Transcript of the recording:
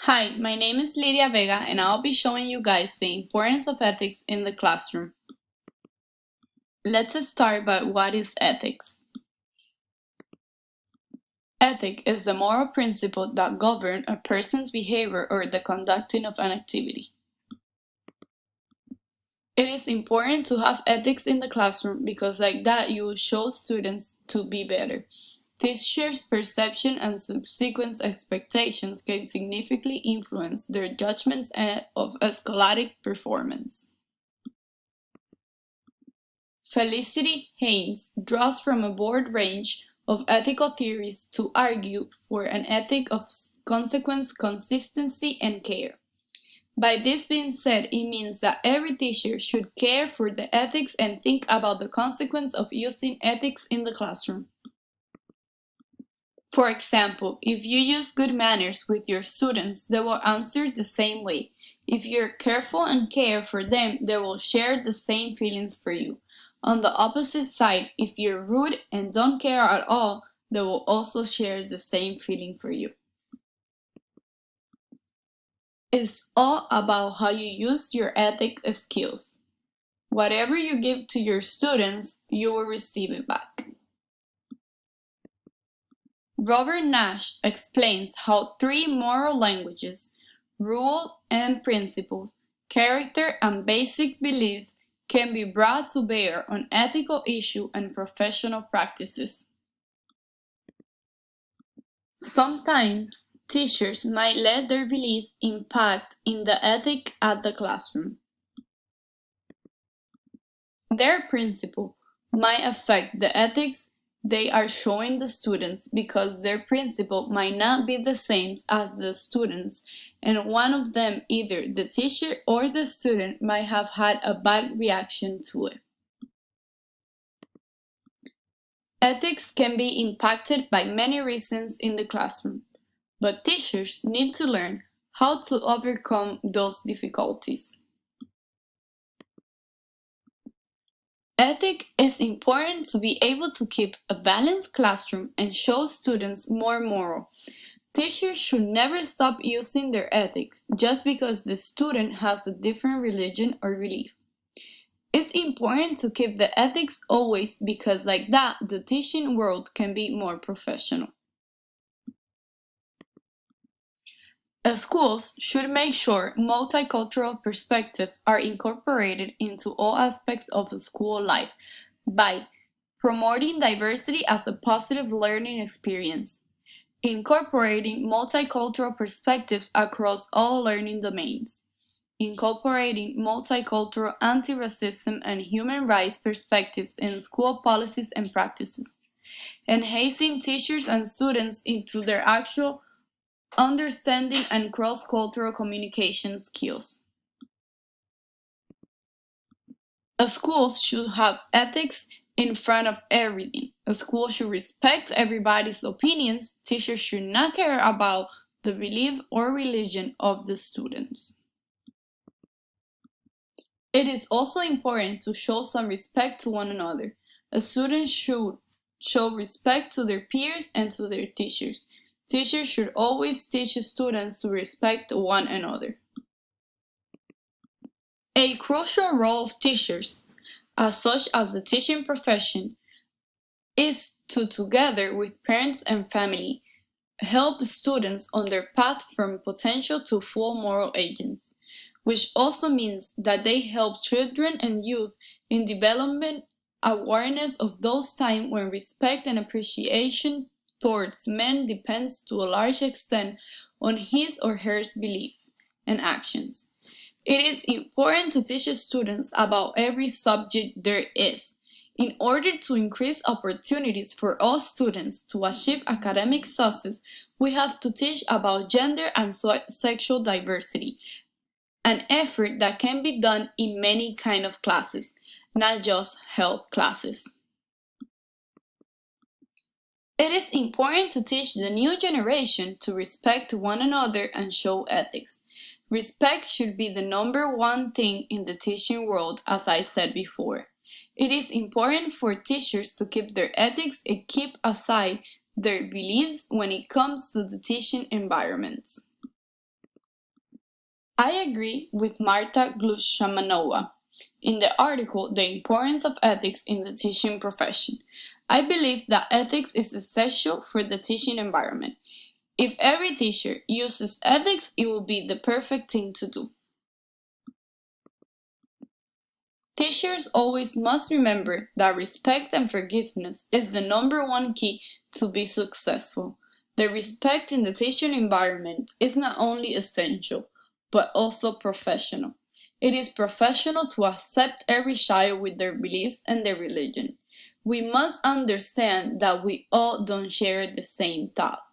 Hi, my name is Lydia Vega and I'll be showing you guys the importance of ethics in the classroom. Let's start by what is ethics. Ethic is the moral principle that govern a person's behavior or the conducting of an activity. It is important to have ethics in the classroom because like that you will show students to be better. Teachers' perception and subsequent expectations can significantly influence their judgments of scholastic performance. Felicity Haynes draws from a broad range of ethical theories to argue for an ethic of consequence, consistency, and care. By this being said, it means that every teacher should care for the ethics and think about the consequence of using ethics in the classroom. For example, if you use good manners with your students, they will answer the same way. If you're careful and care for them, they will share the same feelings for you. On the opposite side, if you're rude and don't care at all, they will also share the same feeling for you. It's all about how you use your ethics skills. Whatever you give to your students, you will receive it back. Robert Nash explains how three moral languages, rule and principles, character and basic beliefs can be brought to bear on ethical issues and professional practices. Sometimes teachers might let their beliefs impact in the ethic at the classroom. Their principle might affect the ethics they are showing the students because their principle might not be the same as the students, and one of them, either the teacher or the student, might have had a bad reaction to it. Ethics can be impacted by many reasons in the classroom, but teachers need to learn how to overcome those difficulties. Ethics is important to be able to keep a balanced classroom and show students more moral. Teachers should never stop using their ethics just because the student has a different religion or belief. It's important to keep the ethics always because like that the teaching world can be more professional. Schools should make sure multicultural perspectives are incorporated into all aspects of the school life by promoting diversity as a positive learning experience, incorporating multicultural perspectives across all learning domains, incorporating multicultural anti-racism and human rights perspectives in school policies and practices, enhancing teachers and students into their actual understanding and cross-cultural communication skills. A school should have ethics in front of everything. A school should respect everybody's opinions. Teachers should not care about the belief or religion of the students. It is also important to show some respect to one another. A student should show respect to their peers and to their teachers. Teachers should always teach students to respect one another. A crucial role of teachers, as such as the teaching profession, is to, together with parents and family, help students on their path from potential to full moral agents, which also means that they help children and youth in development awareness of those times when respect and appreciation towards men depends to a large extent on his or her belief and actions. It is important to teach students about every subject there is. In order to increase opportunities for all students to achieve academic success, we have to teach about gender and sexual diversity, an effort that can be done in many kind of classes, not just health classes. It is important to teach the new generation to respect one another and show ethics. Respect should be the number one thing in the teaching world, as I said before. It is important for teachers to keep their ethics and keep aside their beliefs when it comes to the teaching environment. I agree with Marta Glushamanova in the article The Importance of Ethics in the Teaching Profession. I believe that ethics is essential for the teaching environment. If every teacher uses ethics, it will be the perfect thing to do. Teachers always must remember that respect and forgiveness is the number one key to be successful. The respect in the teaching environment is not only essential, but also professional. It is professional to accept every child with their beliefs and their religion. We must understand that we all don't share the same thoughts.